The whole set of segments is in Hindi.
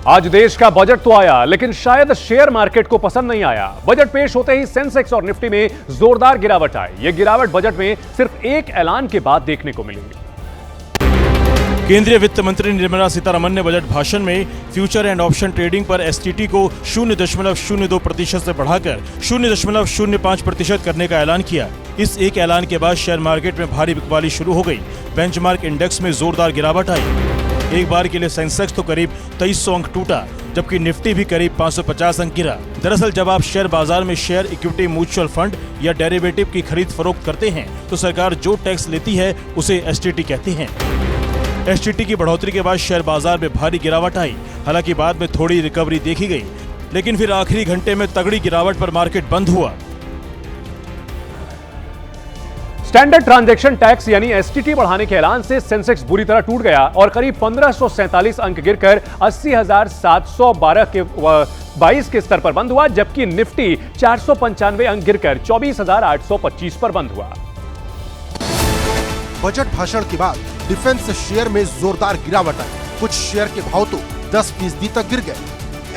आज देश का बजट तो आया, लेकिन शायद शेयर मार्केट को पसंद नहीं आया। बजट पेश होते ही सेंसेक्स और निफ्टी में जोरदार गिरावट आई। यह गिरावट बजट में सिर्फ एक ऐलान के बाद देखने को मिली। केंद्रीय वित्त मंत्री निर्मला सीतारमण ने बजट भाषण में फ्यूचर एंड ऑप्शन ट्रेडिंग पर एसटीटी को 0.02% से बढ़ाकर 0.05% करने का ऐलान किया। इस एक ऐलान के बाद शेयर मार्केट में भारी बिकवाली शुरू हो गई। बेंचमार्क इंडेक्स में जोरदार गिरावट आई। एक बार के लिए सेंसेक्स तो करीब 2300 अंक टूटा, जबकि निफ्टी भी करीब 550 अंक गिरा। दरअसल जब आप शेयर बाजार में शेयर, इक्विटी, म्यूचुअल फंड या डेरिवेटिव की खरीद फरोख्त करते हैं तो सरकार जो टैक्स लेती है उसे एसटीटी कहते हैं। एसटीटी की बढ़ोतरी के बाद शेयर बाजार में भारी गिरावट आई। हालांकि बाद में थोड़ी रिकवरी देखी गई, लेकिन फिर आखिरी घंटे में तगड़ी गिरावट पर मार्केट बंद हुआ। स्टैंडर्ड ट्रांजैक्शन टैक्स यानी एसटीटी बढ़ाने के ऐलान से सेंसेक्स बुरी तरह टूट गया और करीब 1547 अंक गिरकर 80,712 के स्तर पर बंद हुआ, जबकि निफ्टी 495 अंक गिरकर 24,825 पर बंद हुआ। बजट भाषण के बाद डिफेंस शेयर में जोरदार गिरावट आई। कुछ शेयर के भाव तो 10% तक गिर गए।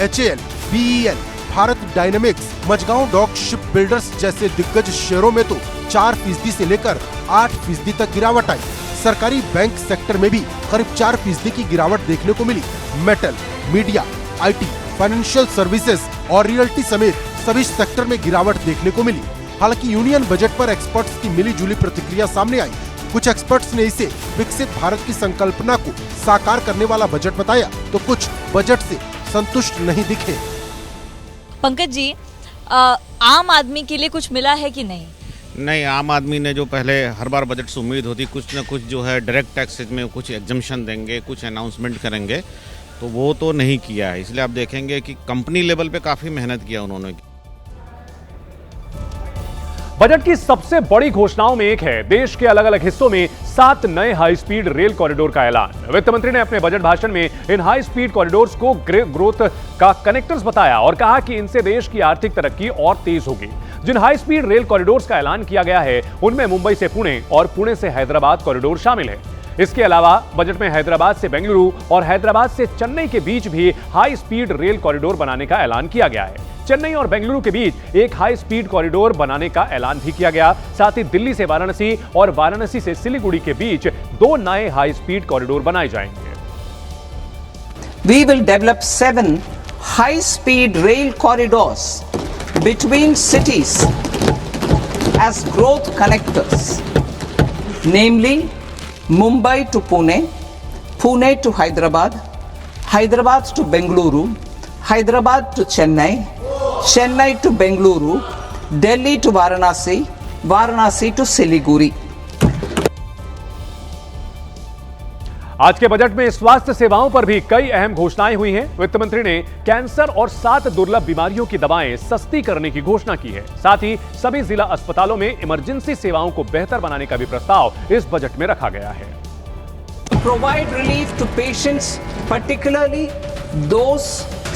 HAL, BEL, Bharat dynamics, Mazagon dock ship builders जैसे दिग्गज शेयरों में तो 4% से लेकर 8% तक गिरावट आई। सरकारी बैंक सेक्टर में भी करीब 4% की गिरावट देखने को मिली। Metal, media, IT, financial services और रियल्टी समेत सभी सेक्टर में गिरावट देखने को मिली। हालांकि यूनियन बजट पर एक्सपर्ट्स की मिलीजुली प्रतिक्रिया सामने आई। कुछ एक्सपर्ट्स ने इसे विकसित भारत की संकल्पना को साकार करने वाला बजट बताया, तो कुछ बजट से संतुष्ट नहीं दिखे। पंकज जी, आम आदमी के लिए कुछ मिला है कि नहीं? नहीं, आम आदमी ने जो पहले हर बार बजट से उम्मीद होती कुछ न कुछ जो है डायरेक्ट टैक्सेज में कुछ एग्जम्पशन देंगे, कुछ अनाउंसमेंट करेंगे, तो वो तो नहीं किया है। इसलिए आप देखेंगे कि कंपनी लेवल पे काफ़ी मेहनत किया उन्होंने। बजट की सबसे बड़ी घोषणाओं में एक है देश के अलग अलग हिस्सों में 7 नए हाई स्पीड रेल कॉरिडोर का ऐलान। वित्त मंत्री ने अपने बजट भाषण में इन हाई स्पीड कॉरिडोर्स को ग्रोथ का कनेक्टर्स बताया और कहा कि इनसे देश की आर्थिक तरक्की और तेज होगी। जिन हाई स्पीड रेल कॉरिडोर्स का ऐलान किया गया है उनमें मुंबई से पुणे और पुणे से हैदराबाद कॉरिडोर शामिल है। इसके अलावा बजट में हैदराबाद से बेंगलुरु और हैदराबाद से चेन्नई के बीच भी हाई स्पीड रेल कॉरिडोर बनाने का ऐलान किया गया है। चेन्नई और बेंगलुरु के बीच एक हाई स्पीड कॉरिडोर बनाने का ऐलान भी किया गया। साथ ही दिल्ली से वाराणसी और वाराणसी से सिलीगुड़ी के बीच 2 नए हाई स्पीड कॉरिडोर बनाए जाएंगे। We will develop 7 high-speed rail corridors between cities as growth connectors, namely Mumbai to Pune, Pune to Hyderabad, Hyderabad to Bengaluru, Hyderabad to Chennai, Chennai to Bengaluru, Delhi to Varanasi, Varanasi to Siliguri. आज के बजट में स्वास्थ्य सेवाओं पर भी कई अहम घोषणाएं हुई हैं। वित्त मंत्री ने कैंसर और 7 दुर्लभ बीमारियों की दवाएं सस्ती करने की घोषणा की है। साथ ही सभी जिला अस्पतालों में इमरजेंसी सेवाओं को बेहतर बनाने का भी प्रस्ताव इस बजट में रखा गया है। Provide relief to patients, particularly those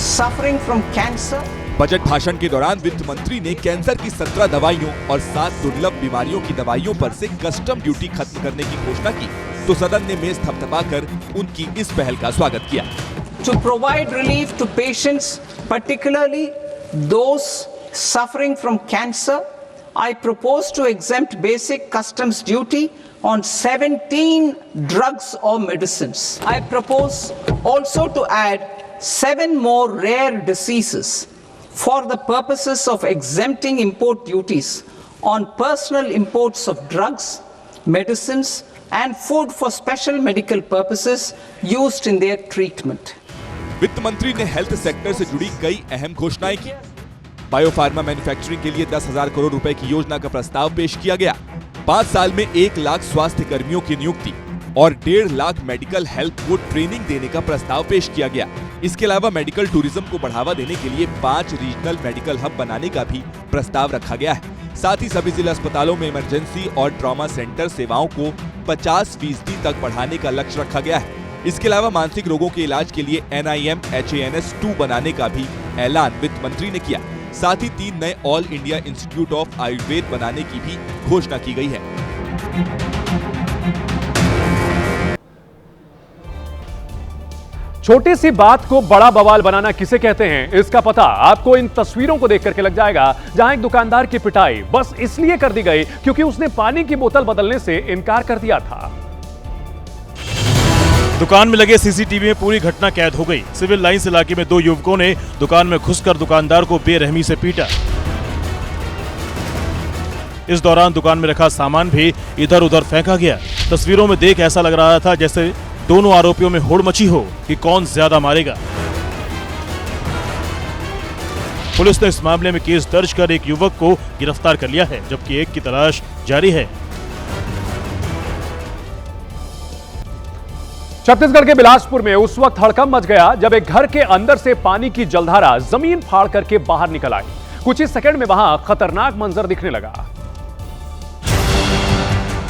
suffering from cancer. Budget भाषण के दौरान वित्त मंत्री ने कैंसर की 17 दवाइयों और 7 दुर्लभ बीमारियों की दवाइयों पर से कस्टम ड्यूटी खत्म करने की घोषणा की, तो सदन ने मेज थपथपाकर उनकी इस पहल का स्वागत किया। To provide relief to patients, particularly those suffering from cancer, I propose to exempt basic customs duty on 17 drugs or medicines. I propose also to add 7 more rare diseases for the purposes of exempting import duties on personal imports of drugs, medicines, and food for special medical purposes used in their treatment. वित्त मंत्री ने हेल्थ सेक्टर से जुड़ी कई अहम घोषणाएं की। बायोफार्मा मैन्युफैक्चरिंग के लिए 10,000 करोड़ रुपए की योजना का प्रस्ताव पेश किया गया। 5 साल में 1 लाख स्वास्थ्य कर्मियों की नियुक्ति और 1.5 लाख मेडिकल हेल्थ को ट्रेनिंग देने का प्रस्ताव पेश किया गया। इसके अलावा मेडिकल टूरिज्म को बढ़ावा देने के लिए 5 रीजनल मेडिकल हब बनाने का भी प्रस्ताव रखा गया है। साथ ही सभी जिला अस्पतालों में इमरजेंसी और ट्रॉमा सेंटर सेवाओं को 50% तक बढ़ाने का लक्ष्य रखा गया है। इसके अलावा मानसिक रोगों के इलाज के लिए NIM HANS 2 बनाने का भी ऐलान वित्त मंत्री ने किया। साथ ही 3 नए all India institute of Ayurveda बनाने की भी घोषणा की गई है। छोटी सी बात को बड़ा बवाल बनाना किसे कहते हैं, इसका पता आपको इन तस्वीरों को देख करके लग जाएगा, जहां एक दुकानदार की पिटाई बस इसलिए कर दी गई क्योंकि उसने पानी की बोतल बदलने से इनकार कर दिया था। दुकान में लगे सीसीटीवी में पूरी घटना कैद हो गई। सिविल लाइंस इलाके में 2 युवकों ने दुकान में घुसकर दुकानदार को बेरहमी से पीटा। इस दौरान दुकान में रखा सामान भी इधर उधर फेंका गया। तस्वीरों में देख ऐसा लग रहा था जैसे दोनों आरोपियों में होड़ मची हो कि कौन ज्यादा मारेगा। पुलिस ने इस मामले में केस दर्ज कर एक युवक को गिरफ्तार कर लिया है, जबकि एक की तलाश जारी है। छत्तीसगढ़ के बिलासपुर में उस वक्त हड़कंप मच गया जब एक घर के अंदर से पानी की जलधारा जमीन फाड़ करके बाहर निकल आई। कुछ ही सेकंड में वहां खतरनाक मंजर दिखने लगा।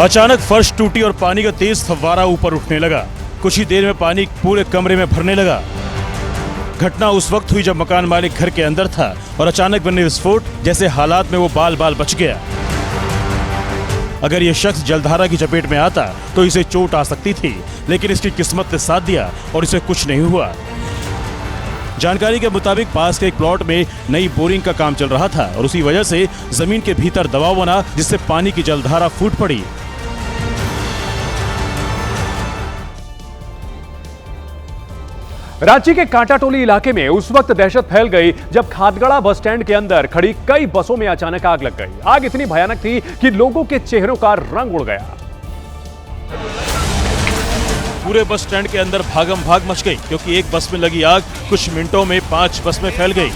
अचानक फर्श टूटी और पानी का तेज फव्वारा ऊपर उठने लगा। कुछ ही देर में पानी पूरे कमरे में भरने लगा। घटना उस वक्त हुई जब मकान मालिक घर के अंदर था और अचानक बने विस्फोट जैसे हालात में वो बाल बाल बच गया। अगर यह शख्स जलधारा की चपेट में आता तो इसे चोट आ सकती थी, लेकिन इसकी किस्मत ने साथ दिया और इसे कुछ नहीं हुआ। जानकारी के मुताबिक पास के एक प्लॉट में नई बोरिंग का काम चल रहा था और उसी वजह से जमीन के भीतर दबाव बना, जिससे पानी की जलधारा फूट पड़ी। रांची के कांटाटोली इलाके में उस वक्त दहशत फैल गई जब खादगड़ा बस स्टैंड के अंदर खड़ी कई बसों में अचानक आग लग गई। आग इतनी भयानक थी कि लोगों के चेहरों का रंग उड़ गया। पूरे बस स्टैंड के अंदर भागम भाग मच गई, क्योंकि एक बस में लगी आग कुछ मिनटों में 5 बस में फैल गई।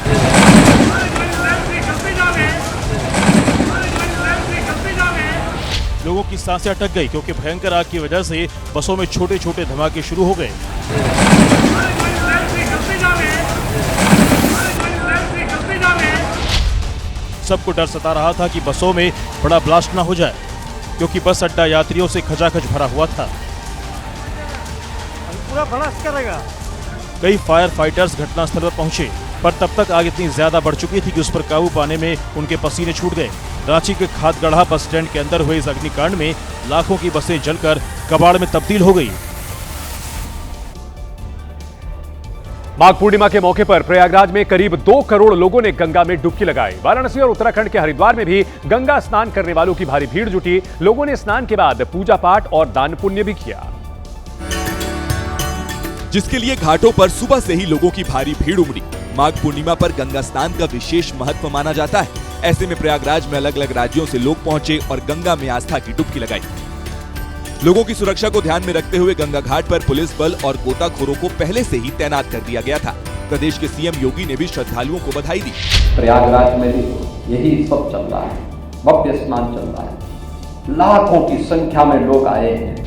लोगों की सांसें अटक गई, क्योंकि भयंकर आग की वजह से बसों में छोटे छोटे धमाके शुरू हो गए। सबको डर सता रहा था कि बसों में बड़ा ब्लास्ट ना हो जाए, क्योंकि बस अड्डा यात्रियों से खचाखच भरा हुआ था। पूरा ब्लास्ट करेगा। कई फायर फाइटर्स घटनास्थल पर पहुंचे, पर तब तक आग इतनी ज्यादा बढ़ चुकी थी कि उस पर काबू पाने में उनके पसीने छूट गए। रांची के खादगढ़ा बस स्टैंड के अंदर हुए इस अग्निकांड में लाखों की बसें जलकर कबाड़ में तब्दील हो गई। माघ पूर्णिमा के मौके पर प्रयागराज में करीब 2 करोड़ लोगों ने गंगा में डुबकी लगाई। वाराणसी और उत्तराखंड के हरिद्वार में भी गंगा स्नान करने वालों की भारी भीड़ जुटी। लोगों ने स्नान के बाद पूजा पाठ और दान पुण्य भी किया, जिसके लिए घाटों पर सुबह से ही लोगों की भारी भीड़ उमड़ी। माघ पूर्णिमा पर गंगा स्नान का विशेष महत्व माना जाता है। ऐसे में प्रयागराज में अलग अलग राज्यों से लोग पहुंचे और गंगा में आस्था की डुबकी लगाई। लोगों की सुरक्षा को ध्यान में रखते हुए गंगा घाट पर पुलिस बल और गोताखोरों को पहले से ही तैनात कर दिया गया था। प्रदेश के सीएम योगी ने भी श्रद्धालुओं को बधाई दी। प्रयागराज में भी यही सब चल रहा है, भव्य स्नान चल रहा है, लाखों की संख्या में लोग आए हैं।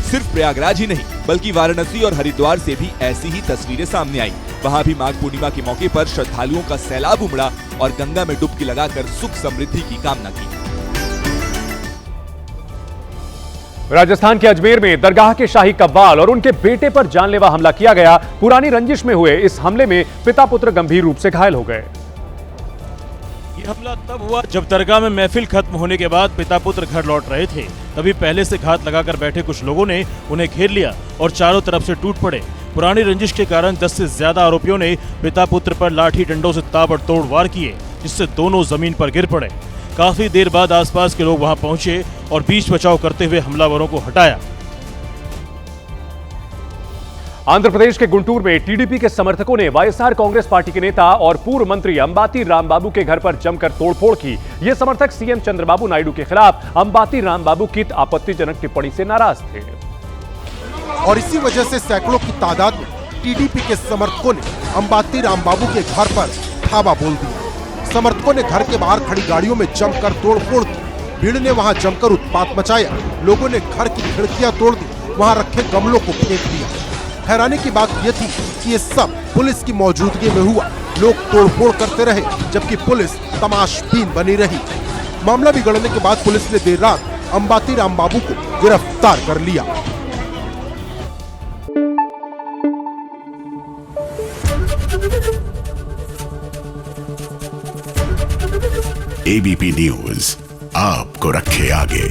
सिर्फ प्रयागराज ही नहीं, बल्कि वाराणसी और हरिद्वार से भी ऐसी ही तस्वीरें सामने आई। वहां भी माघ पूर्णिमा के मौके पर श्रद्धालुओं का सैलाब उमड़ा और गंगा में डुबकी लगाकर सुख समृद्धि की कामना की। राजस्थान के अजमेर में दरगाह के शाही कव्वाल और उनके बेटे पर जानलेवा हमला किया गया। पुरानी रंजिश में हुए इस हमले में पिता पुत्र गंभीर रूप से घायल हो गए। ये हमला तब हुआ जब दरगाह में महफिल खत्म होने के बाद पिता पुत्र घर लौट रहे थे। तभी पहले से घात लगाकर बैठे कुछ लोगों ने उन्हें घेर लिया और चारों तरफ से टूट पड़े। पुरानी रंजिश के कारण 10 से ज्यादा आरोपियों ने पिता पुत्र पर लाठी डंडों से ताबड़तोड़ वार किए, जिससे दोनों जमीन पर गिर पड़े। काफी देर बाद आसपास के लोग वहां पहुंचे और बीच बचाव करते हुए हमलावरों को हटाया। आंध्र प्रदेश के गुंटूर में टीडीपी के समर्थकों ने वाईएसआर कांग्रेस पार्टी के नेता और पूर्व मंत्री अंबाती रामबाबू के घर पर जमकर तोड़फोड़ की। ये समर्थक सीएम चंद्रबाबू नायडू के खिलाफ अंबाती रामबाबू की आपत्तिजनक टिप्पणी से नाराज थे और इसी वजह से सैकड़ों की तादाद में टीडीपी के समर्थकों ने अंबाती रामबाबू के घर पर धावा बोल दिया। समर्थकों ने घर के बाहर खड़ी गाड़ियों में जमकर तोड़फोड़ की। भीड़ ने वहां जमकर उत्पात मचाया। लोगों ने घर की खिड़कियां तोड़ दी, वहां रखे गमलों को फेंक दिया। हैरानी की बात यह थी कि ये सब पुलिस की मौजूदगी में हुआ। लोग तोड़फोड़ करते रहे जबकि पुलिस तमाशबीन बनी रही। मामला बिगड़ने के बाद पुलिस ने देर रात अंबाती रामबाबू को गिरफ्तार कर लिया। एबीपी न्यूज आपको रखे आगे।